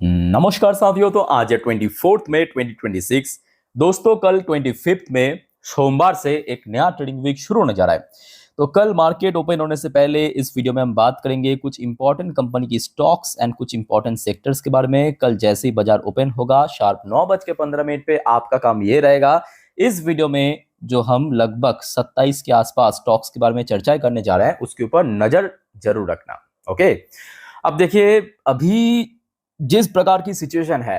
नमस्कार साथियों। तो आज है 24 मई 2026। दोस्तों कल 25 में सोमवार से एक नया ट्रेडिंग वीक शुरू होने जा रहा है। तो कल मार्केट ओपन होने से पहले इस वीडियो में हम बात करेंगे कुछ इंपॉर्टेंट कंपनी की स्टॉक्स एंड कुछ इंपॉर्टेंट सेक्टर्स के बारे में। कल जैसे ही बाजार ओपन होगा शार्प 9:15 पे आपका काम ये रहेगा, इस वीडियो में जो हम लगभग 27 के आसपास स्टॉक्स के बारे में चर्चा करने जा रहे हैं उसके ऊपर नजर जरूर रखना। ओके, अब देखिए अभी जिस प्रकार की सिचुएशन है,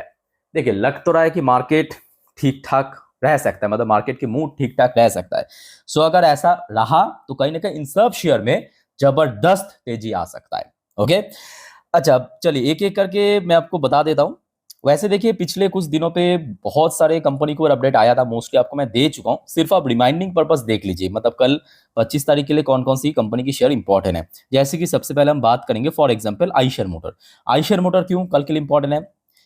देखिए लग तो रहा है कि मार्केट ठीक ठाक रह सकता है, मतलब मार्केट की मूड ठीक ठाक रह सकता है। सो अगर ऐसा रहा तो कहीं ना कहीं इन सब शेयर में जबरदस्त तेजी आ सकता है। ओके, अच्छा चलिए एक एक करके मैं आपको बता देता हूं। वैसे देखिए पिछले कुछ दिनों पे बहुत सारे कंपनी को अपडेट आया था, मोस्टली आपको मैं दे चुका हूं, सिर्फ आप रिमाइंडिंग पर्पस देख लीजिए। मतलब कल 25 तारीख के लिए कौन कौन सी कंपनी की शेयर इंपॉर्टेंट है। जैसे कि सबसे पहले हम बात करेंगे for example Eicher motor. Eicher motor क्यों कल के लिए इंपॉर्टेंट है?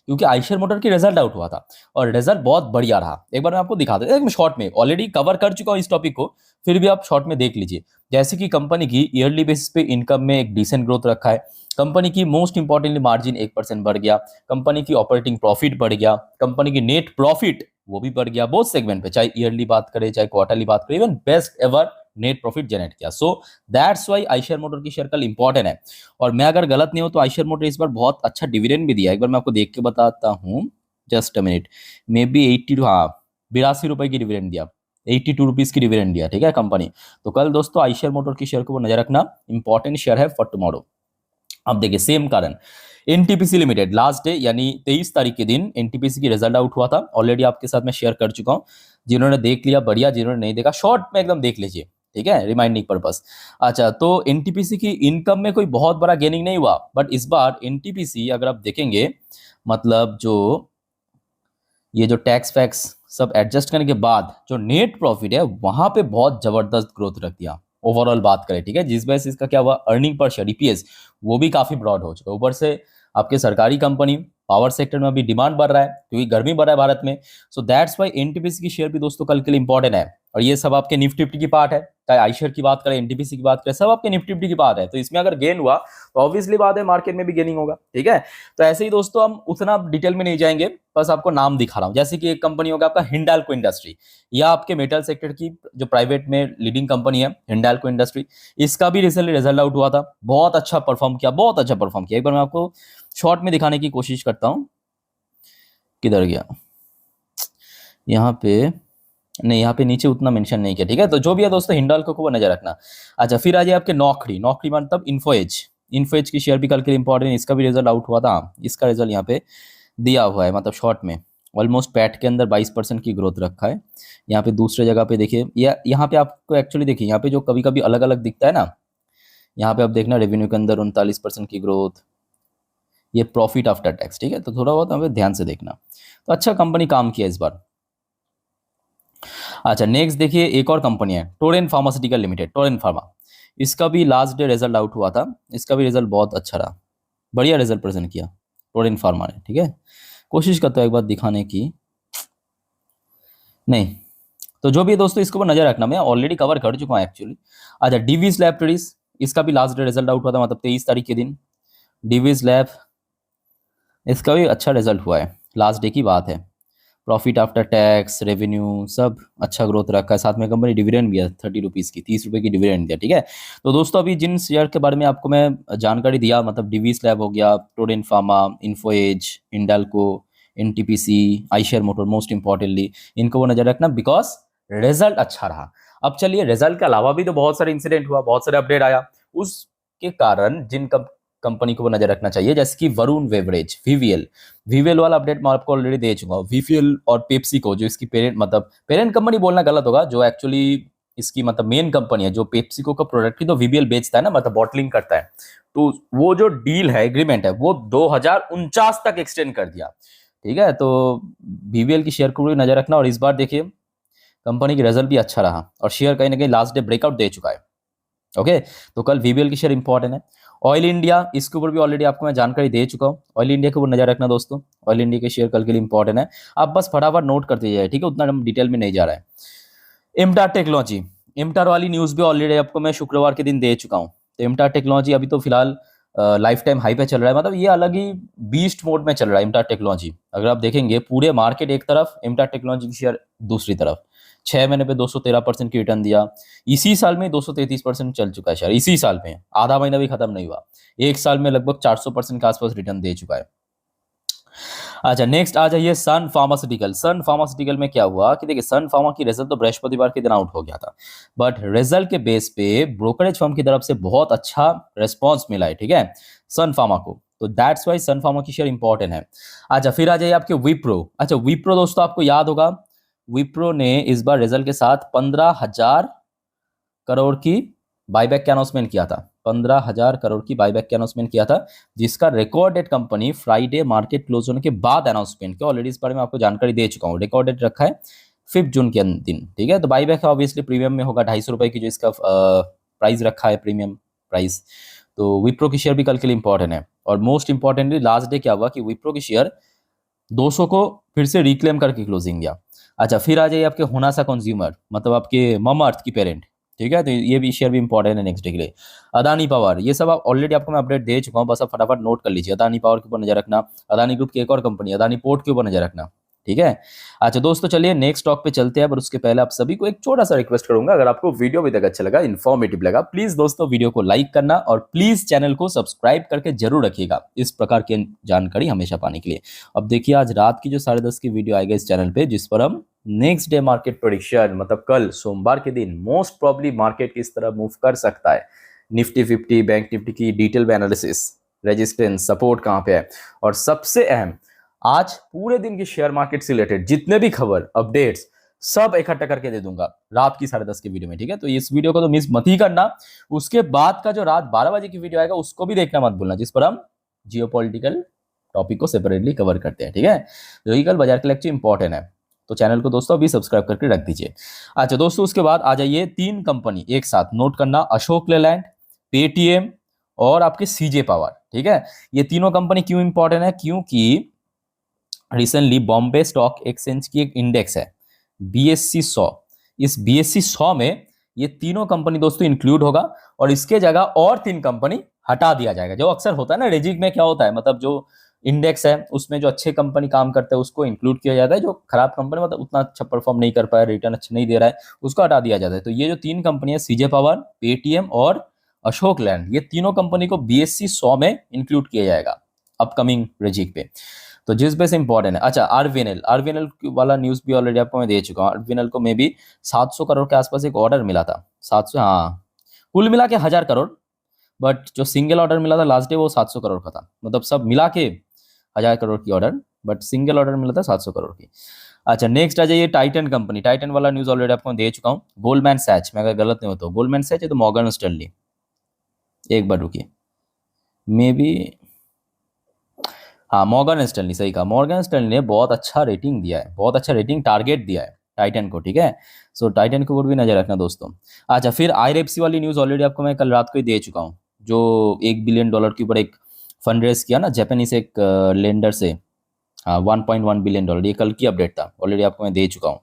क्योंकि आइशर मोटर की रिजल्ट आउट हुआ था और रिजल्ट बहुत बढ़िया रहा। एक बार मैं आपको दिखा देता हूं, शॉर्ट में ऑलरेडी कवर कर चुका हूं इस टॉपिक को, फिर भी आप शॉर्ट में देख लीजिए। जैसे कि कंपनी की ईयरली बेसिस पे इनकम में एक डिसेंट ग्रोथ रखा है। कंपनी की मोस्ट इंपॉर्टेंटली मार्जिन 1% बढ़ गया। कंपनी की ऑपरेटिंग प्रॉफिट बढ़ गया। कंपनी की नेट प्रॉफिट वो भी बढ़ गया बहुत सेगमेंट पे, चाहे ईयरली बात करें चाहे क्वार्टरली बात करें, even best ever net profit generate किया। So that's why Eicher motor की शेयर कल इंपॉर्टेंट है। और मैं अगर गलत नहीं हूं तो आइशर मोटर इस बार बहुत अच्छा डिविडेंड भी दिया। एक बार मैं आपको देख के बताता हूं, just a minute, may be 82, हाँ 82 रुपए की डिविडेंड दिया, 82 रुपीज की डिविडेंड दिया। ठीक है कंपनी। तो कल दोस्तों आइशर मोटर की शेयर को वो नजर रखना, इंपॉर्टेंट शेयर है फॉर टुमारो। अब देखिए सेम कारण एनटीपीसी लिमिटेड लास्ट डे यानी 23 तारीख के दिन एनटीपीसी की रिजल्ट आउट हुआ था। ऑलरेडी आपके साथ मैं शेयर कर चुका हूं, जिन्होंने देख लिया बढ़िया, जिन्होंने नहीं देखा शॉर्ट में एकदम देख लीजिए। ठीक है, रिमाइंडिंग पर्पस। अच्छा, तो एनटीपीसी की इनकम में कोई बहुत बड़ा गेनिंग नहीं हुआ, बट इस बार एनटीपीसी अगर आप देखेंगे, मतलब जो ये जो टैक्स फैक्स सब एडजस्ट करने के बाद जो नेट प्रॉफिट है वहां पे बहुत जबरदस्त ग्रोथ रख दिया। ओवरऑल बात करें, ठीक है, जिस वजह से इसका क्या हुआ, अर्निंग पर शेयर ईपीएस वो भी काफी ब्रॉड हो चुका है। ऊपर से आपके सरकारी कंपनी पावर सेक्टर में अभी डिमांड बढ़ रहा है क्योंकि गर्मी बढ़ रहा है भारत में। सो दैट्स वाई एनटीपीसी की शेयर भी दोस्तों कल के लिए इंपॉर्टेंट है। और ये सब आपके निफ्टी फिफ्टी की पार्ट है, चाहे आईशेयर की बात करें एनटीपीसी की बात करें, सब आपके निफ्टी फिफ्टी की पार्ट है। तो इसमें अगर गेन हुआ तो ऑब्वियसली बात है मार्केट में भी गेनिंग होगा। ठीक है, तो ऐसे ही दोस्तों हम उतना डिटेल में नहीं जाएंगे, बस आपको नाम दिखा रहा हूं। जैसे कि एक कंपनी होगा आपका हिंडाल्को इंडस्ट्री, या आपके मेटल सेक्टर की जो प्राइवेट में लीडिंग कंपनी है हिंडाल्को इंडस्ट्री, इसका भी रिसेंटली रिजल्ट आउट हुआ था, बहुत अच्छा परफॉर्म किया, बहुत अच्छा परफॉर्म किया। एक बार मैं आपको शॉर्ट में दिखाने की कोशिश करता हूं, किधर गया, यहाँ पे नहीं, यहाँ पे नीचे उतना मेंशन नहीं किया। ठीक है, तो जो भी है दोस्तों हिंडाल्को को वो नजर रखना। अच्छा, फिर आ जाए आपके नौकरी। नौकरी मतलब इन्फोएज। इन्फोएज की शेयर भी कल के लिए इंपॉर्टेंट, इसका भी रिजल्ट आउट हुआ था। इसका रिजल्ट यहाँ पे दिया हुआ है, मतलब शॉर्ट में ऑलमोस्ट पैट के अंदर 22% की ग्रोथ रखा है। यहाँ पे दूसरे जगह पे देखिए, या यहाँ पे आपको एक्चुअली देखिए यहाँ पे जो कभी कभी अलग अलग दिखता है ना, यहाँ पे आप देखना रेवेन्यू के अंदर 39% की ग्रोथ, ये प्रॉफिट आफ्टर टैक्स। ठीक है, तो थोड़ा बहुत हमें ध्यान से देखना। तो अच्छा कंपनी काम किया इस बार। अच्छा नेक्स्ट देखिए, एक और कंपनी है Torrent pharmaceutical limited, Torrent pharma. इसका भी लास्ट डे रिजल्ट आउट हुआ था, इसका भी रिजल्ट बहुत अच्छा रहा, बढ़िया रिजल्ट प्रेजेंट किया टोरेंट फार्मा ने। ठीक है, कोशिश करता हूँ एक बार दिखाने की, नहीं तो जो भी है दोस्तों इसको नजर रखना, मैं ऑलरेडी कवर कर चुका हूँ एक्चुअली। अच्छा डीवीज लैबोरेटरीज, इसका भी लास्ट डे रिजल्ट आउट हुआ था, मतलब 23 तारीख के दिन। डीवीज लैब, इसका भी अच्छा रिजल्ट हुआ है, लास्ट डे की बात है। प्रॉफिट आफ्टर टैक्स रेवेन्यू सब अच्छा ग्रोथ रखा है, साथ में कंपनी डिविडेंड भी है 30 रुपीज़ की, 30 रुपये की डिविडेंड दिया। ठीक है, तो दोस्तों अभी जिन शेयर के बारे में आपको मैं जानकारी दिया, मतलब डीवीस लैब हो गया, Torrent Pharma, Info Edge, Hindalco, NTPC, Eicher motor, most importantly इनको वो नजर रखना बिकॉज रिजल्ट अच्छा रहा। अब चलिए रिजल्ट के अलावा भी तो बहुत सारे इंसिडेंट हुआ, बहुत सारे अपडेट आया, उसके कारण जिन कंपनी को वो नजर रखना चाहिए, जैसे कि वरुण बेवरेज, वीवीएल। वीवीएल वाला अपडेट मैं आपको ऑलरेडी दे चुका हूँ। वीवीएल और पेप्सी को, जो इसकी पेरेंट, मतलब पेरेंट कंपनी बोलना गलत होगा, जो एक्चुअली इसकी मतलब मेन कंपनी है, जो पेप्सिको का प्रोडक्ट ही तो वीवीएल बेचता है ना, मतलब बॉटलिंग करता है। तो वो जो डील है, एग्रीमेंट है, वो 2049 तक एक्सटेंड कर दिया। ठीक है, तो वीवीएल की शेयर को भी नजर रखना। और इस बार देखिए कंपनी की रिजल्ट भी अच्छा रहा और शेयर कहीं ना कहीं लास्ट डे ब्रेकआउट दे चुका है। ओके, तो कल वीवीएल की शेयर इंपॉर्टेंट है। ऑयल इंडिया, इसके ऊपर भी ऑलरेडी आपको मैं जानकारी दे चुका हूँ। ऑयल इंडिया के ऊपर नजर रखना दोस्तों, ऑयल इंडिया के शेयर कल के लिए इंपॉर्टेंट है। आप बस फटाफट नोट करते जाए, ठीक है, उतना हम डिटेल में नहीं जा रहा है। एमटार टेक्नोलॉजी, एमटार वाली न्यूज भी ऑलरेडी आपको मैं शुक्रवार के दिन दे चुका हूँ। तो एमटार टेक्नोलॉजी अभी तो फिलहाल लाइफ टाइम हाई पे चल रहा है, मतलब ये अलग ही बीस्ट मोड में चल रहा है इम्टा टेक्नोलॉजी। अगर आप देखेंगे पूरे मार्केट एक तरफ, इम्टा टेक्नोलॉजी की शेयर दूसरी तरफ। 6 महीने पे 213% की रिटर्न दिया। इसी साल में 233% चल चुका है शेयर, इसी साल में, आधा महीना भी खत्म नहीं हुआ। एक साल में लगभग 400% के आसपास रिटर्न दे चुका है। अच्छा, नेक्स्ट आ जाइए सन फार्मास्यूटिकल। सन फार्मास्यूटिकल में क्या हुआ कि देखिए, सन फार्मा की रिजल्ट तो बृहस्पतिवार के दिन आउट हो गया था, बट रिजल्ट के बेस पे ब्रोकरेज फर्म की तरफ से बहुत अच्छा रिस्पॉन्स मिला है, ठीक है, सन फार्मा को। तो दैट्स वाई सन फार्मा की शेयर इंपॉर्टेंट है। अच्छा, फिर आ जाइए आपके विप्रो। अच्छा, विप्रो दोस्तों आपको याद होगा, विप्रो ने इस बार रिजल्ट के साथ 15,000 करोड़ की बायबैक का अनाउंसमेंट किया था। 15,000 करोड़ की बायबैक का अनाउंसमेंट किया था, जिसका record date company Friday market close होने के बाद अनाउंसमेंट किया। ऑलरेडी इस बारे में आपको जानकारी दे चुका हूँ। रिकॉर्ड डेट रखा है 5 जून के दिन, ठीक है। तो बायबैक है ऑब्वियसली प्रीमियम में होगा, 250 रुपए की जो इसका प्राइस रखा है, प्रीमियम प्राइस। तो विप्रो की शेयर भी कल के लिए इंपॉर्टेंट है। और मोस्ट इंपॉर्टेंटली लास्ट डे क्या हुआ कि विप्रो की शेयर 200 को फिर से रिक्लेम करके क्लोजिंग गया। अच्छा, फिर आ जाइए आपके होनासा कंज्यूमर, मतलब आपके ममाअर्थ की पेरेंट, ठीक है। तो ये भी शेयर भी इंपॉर्टेंट है नेक्स्ट डे के लिए। अदानी पावर, ये सब आप ऑलरेडी आपको मैं अपडेट दे चुका हूँ, बस आप फटाफट नोट कर लीजिए। अदानी पावर के ऊपर नजर रखना, अदानी ग्रुप की एक और कंपनी अदानी पोर्ट के ऊपर नजर रखना, ठीक है। अच्छा दोस्तों, चलिए नेक्स्ट टॉक पे चलते हैं, पर उसके पहले आप सभी को एक छोटा सा रिक्वेस्ट करूंगा, अगर आपको वीडियो अभी तक अच्छा लगा, इन्फॉर्मेटिव लगा, प्लीज दोस्तों वीडियो को लाइक करना और प्लीज चैनल को सब्सक्राइब करके जरूर रखिएगा इस प्रकार की जानकारी हमेशा पाने के लिए। अब देखिए, आज रात की जो 10:30 की वीडियो आएगा इस चैनल पे, जिस पर हम नेक्स्ट डे मार्केट प्रेडिक्शन, मतलब कल सोमवार के दिन मोस्ट प्रॉब्ली मार्केट किस तरह मूव कर सकता है, निफ्टी 50, बैंक निफ्टी की डिटेल एनालिसिस, रेजिस्टेंस, सपोर्ट कहां पे है, और सबसे अहम आज पूरे दिन की शेयर मार्केट से रिलेटेड जितने भी खबर, अपडेट्स, सब इकट्ठा करके दे दूंगा रात की 10:30 की वीडियो में, ठीक है। तो इस वीडियो को तो मिस मत ही करना। उसके बाद का जो रात 12 बजे की वीडियो आएगा उसको भी देखना मत भूलना, जिस पर हम जियोपॉलिटिकल टॉपिक को सेपरेटली कवर करते हैं, ठीक है। जो कि कल बाजार के लेक्चर इंपॉर्टेंट है, तो चैनल को दोस्तों अभी सब्सक्राइब करके रख दीजिए। अच्छा दोस्तों, उसके बाद आ जाइए 3 कंपनी एक साथ नोट करना, अशोक लेलैंड, पेटीएम और आपके सीजे पावर, ठीक है। ये तीनों कंपनी क्यों इंपॉर्टेंट है, क्योंकि रिसेंटली बॉम्बे स्टॉक एक्सचेंज की एक इंडेक्स है बीएससी 100, इस बीएससी 100 में ये तीनों कंपनी दोस्तों इंक्लूड होगा, और इसके जगह और 3 कंपनी हटा दिया जाएगा। जो अक्सर होता है ना, रेजिक में क्या होता है, मतलब जो इंडेक्स है उसमें जो अच्छे कंपनी काम करते हैं उसको इंक्लूड किया जाता है, जो खराब कंपनी मतलब उतना अच्छा परफॉर्म नहीं कर पाया, रिटर्न अच्छा नहीं दे रहा है, उसको हटा दिया जाता है। तो ये जो 3 कंपनी है, सीजे पावर, पेटीएम और अशोक लैंड, ये तीनों कंपनी को बीएससी 100 में इंक्लूड किया जाएगा अपकमिंग रेजिक पे। तो जिस पे से इंपॉर्टेंट है। अच्छा, आरवीएनएल वाला न्यूज भी ऑलरेडी आपको मैं दे चुका हूँ। आरवीएनएल को मे बी 700 करोड़ के आसपास एक ऑर्डर मिला था, 700, हाँ, कुल मिला के 1000 करोड़, बट जो सिंगल ऑर्डर मिला था लास्ट डे वो 700 करोड़ का था, मतलब सब मिला के 1000 करोड़ की ऑर्डर, बट सिंगल ऑर्डर मिला था 700 करोड़ की। अच्छा, नेक्स्ट आ जाइए टाइटन कंपनी। टाइटन वाला न्यूज ऑलरेडी आपको दे चुका हूँ। गोल्डमैन सैच, मैं अगर गलत नहीं हो तो गोल्डमैन सैच है तो मॉर्गन स्टैनली, एक बार रुकिए, मे बी, हाँ मॉर्गन स्टैनली, सही कहा। मॉर्गन स्टैनली ने बहुत अच्छा रेटिंग दिया है, बहुत अच्छा रेटिंग टारगेट दिया है टाइटन को, ठीक है। सो टाइटन के ऊपर भी नजर रखना दोस्तों। अच्छा, फिर आईआरएफसी वाली न्यूज ऑलरेडी आपको मैं कल रात को ही दे चुका हूँ, जो $1 बिलियन के ऊपर एक फंड रेज किया ना जापानीज एक लेंडर से, हाँ, $1.1 बिलियन, ये कल की अपडेट था, ऑलरेडी आपको मैं दे चुका हूँ।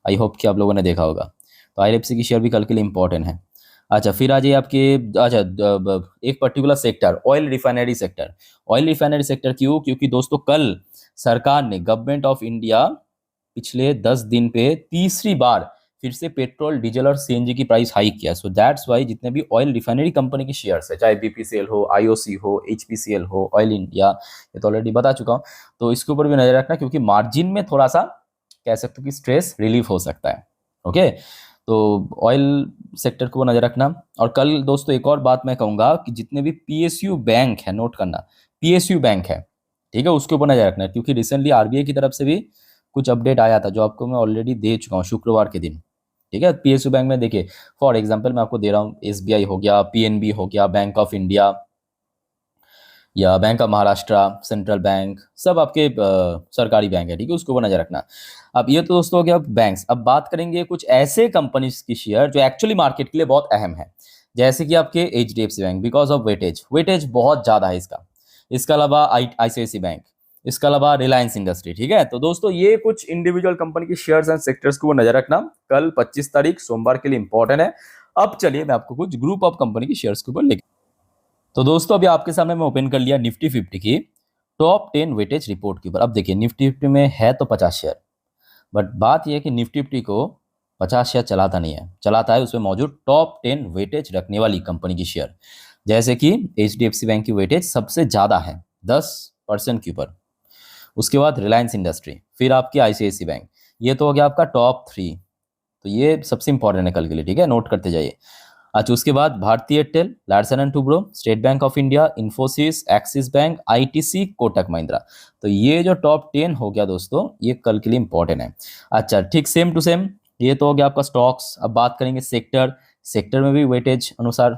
आई होप कि आप लोगों ने देखा होगा। तो आईआरएफसी की शेयर भी कल के लिए इंपॉर्टेंट है। अच्छा, फिर आ जाइए आपके, अच्छा एक particular sector, oil refinery sector. Oil refinery sector क्यों, क्योंकि दोस्तों कल सरकार ने, गवर्नमेंट ऑफ इंडिया पिछले 10 दिन पे तीसरी बार फिर से पेट्रोल, डीजल और सीएनजी की प्राइस हाइक किया। सो दैट्स वाई जितने भी ऑयल रिफाइनरी कंपनी के शेयर्स है, चाहे बीपीसीएल हो, आईओसी हो, एचपीसीएल हो, ऑयल इंडिया, ये तो ऑलरेडी बता चुका हूँ, तो इसके ऊपर भी नजर रखना, क्योंकि मार्जिन में थोड़ा सा कह सकते हो कि स्ट्रेस रिलीफ हो सकता है, ओके। तो ऑयल सेक्टर को नजर रखना। और कल दोस्तों एक और बात मैं कहूंगा कि जितने भी पीएसयू बैंक है, नोट करना, पीएसयू बैंक है, ठीक है, उसके ऊपर नजर रखना, क्योंकि रिसेंटली आरबीआई की तरफ से भी कुछ अपडेट आया था, जो आपको मैं ऑलरेडी दे चुका हूँ शुक्रवार के दिन, ठीक है। पीएसयू बैंक में देखिए, फॉर एग्जाम्पल मैं आपको दे रहा हूँ, एसबीआई हो गया, पीएनबी हो गया, बैंक ऑफ इंडिया या bank of Maharashtra, central bank, सब आपके सरकारी बैंक है, ठीक है, उसके ऊपर नजर रखना। अब ये तो दोस्तों हो गया बैंक्स। अब बात करेंगे कुछ ऐसे कंपनीज की शेयर जो एक्चुअली मार्केट के लिए बहुत अहम है, जैसे कि आपके HDFC bank, because of weightage बहुत ज्यादा है इसका। इसके अलावा आईसीआईसी बैंक, इसके अलावा रिलायंस इंडस्ट्री, ठीक है। तो दोस्तों ये कुछ इंडिविजुअल कंपनी की शेयर्स एंड सेक्टर्स को नजर रखना, कल 25 तारीख सोमवार के लिए इंपॉर्टेंट है। अब चलिए मैं आपको कुछ ग्रुप ऑफ कंपनी की शेयर्स के ऊपर लिख, तो दोस्तों अभी आपके सामने मैं ओपन कर लिया निफ्टी 50 की टॉप 10 वेटेज रिपोर्ट के ऊपर। अब देखिए निफ्टी 50 में है तो 50 शेयर, बट बात यह है कि निफ्टी 50 को 50 शेयर चलाता नहीं है, चलाता है उसमें मौजूद टॉप 10 वेटेज रखने वाली कंपनी की शेयर। जैसे कि HDFC बैंक की वेटेज सबसे ज़्यादा है 10% के ऊपर, उसके बाद रिलायंस इंडस्ट्री, फिर आपकी ICICI बैंक। ये तो हो गया आपका टॉप 3, तो ये सबसे इंपॉर्टेंट है कल के लिए, ठीक है, नोट करते जाइए। अच्छा, उसके बाद भारतीय Airtel, Larsen and Toubro, state bank of India, Infosys, axis bank, ITC, Kotak Mahindra. तो ये जो टॉप 10 हो गया दोस्तों, ये कल के लिए इंपॉर्टेंट है। अच्छा ठीक, सेम टू सेम ये तो हो गया आपका स्टॉक्स। अब बात करेंगे सेक्टर। सेक्टर में भी वेटेज अनुसार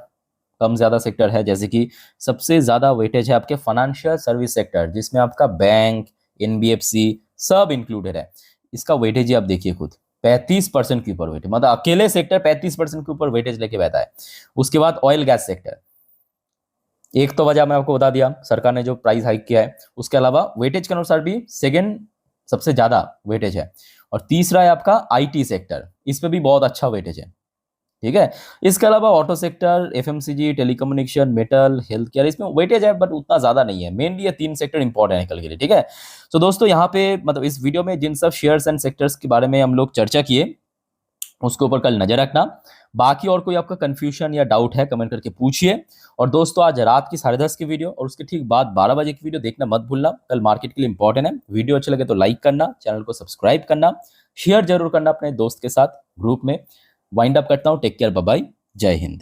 कम ज़्यादा सेक्टर है, जैसे कि सबसे ज़्यादा वेटेज है आपके फाइनेंशियल सर्विस सेक्टर, जिसमें आपका बैंक, NBFC सब इंक्लूडेड है। इसका वेटेज ही आप देखिए खुद, 35% के ऊपर वेटेज, मतलब अकेले सेक्टर 35% के ऊपर वेटेज लेके बैठा है। उसके बाद ऑयल गैस सेक्टर, एक तो वजह मैं आपको बता दिया, सरकार ने जो प्राइस हाइक किया है, उसके अलावा वेटेज के अनुसार भी सेकंड सबसे ज्यादा वेटेज है। और तीसरा है आपका IT सेक्टर, इस पे भी बहुत अच्छा वेटेज है, ठीक है। इसके अलावा auto sector, FMCG, telecommunication, metal, health care, इसमें वेटेज है बट उतना ज्यादा नहीं है। मेनली ये 3 सेक्टर इंपॉर्टेंट है कल के लिए, ठीक है। तो दोस्तों यहाँ पे मतलब इस वीडियो में जिन सब शेयर्स एंड सेक्टर्स के बारे में हम लोग चर्चा किए, उसके ऊपर कल नजर रखना। बाकी और कोई आपका कंफ्यूजन या डाउट है कमेंट करके पूछिए। और दोस्तों आज रात की 10:30 की वीडियो और उसके ठीक बाद 12 बजे की वीडियो देखना मत भूलना, कल मार्केट के लिए इंपॉर्टेंट है। वीडियो अच्छा लगे तो लाइक करना, चैनल को सब्सक्राइब करना, शेयर जरूर करना अपने दोस्त के साथ ग्रुप में। वाइंड अप करता हूं, टेक केयर, बाय बाय, जय हिंद।